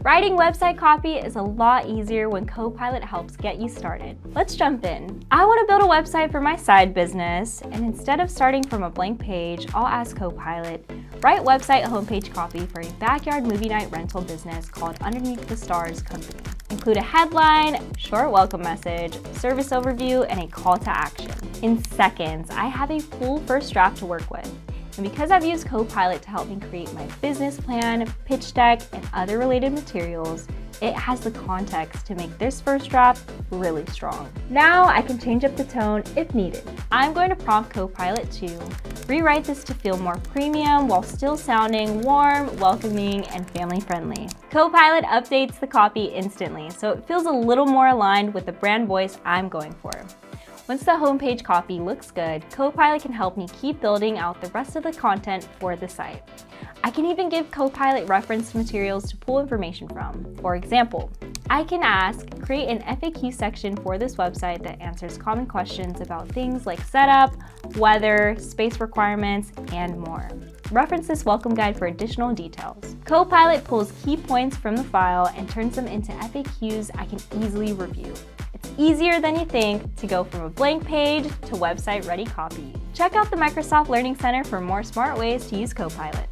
Writing website copy is a lot easier when Copilot helps get you started. Let's jump in. I want to build a website for my side business, and instead of starting from a blank page, I'll ask Copilot, write website homepage copy for a backyard movie night rental business called Underneath the Stars Company. Include a headline, short welcome message, service overview, and a call to action. In seconds, I have a full first draft to work with. And because I've used Copilot to help me create my business plan, pitch deck, and other related materials, it has the context to make this first draft really strong. Now I can change up the tone if needed. I'm going to prompt Copilot to rewrite this to feel more premium while still sounding warm, welcoming, and family-friendly. Copilot updates the copy instantly, so it feels a little more aligned with the brand voice I'm going for. Once the homepage copy looks good, Copilot can help me keep building out the rest of the content for the site. I can even give Copilot reference materials to pull information from. For example, I can ask, create an FAQ section for this website that answers common questions about things like setup, weather, space requirements, and more. Reference this welcome guide for additional details. Copilot pulls key points from the file and turns them into FAQs I can easily review. It's easier than you think to go from a blank page to website-ready copy. Check out the Microsoft Learning Center for more smart ways to use Copilot.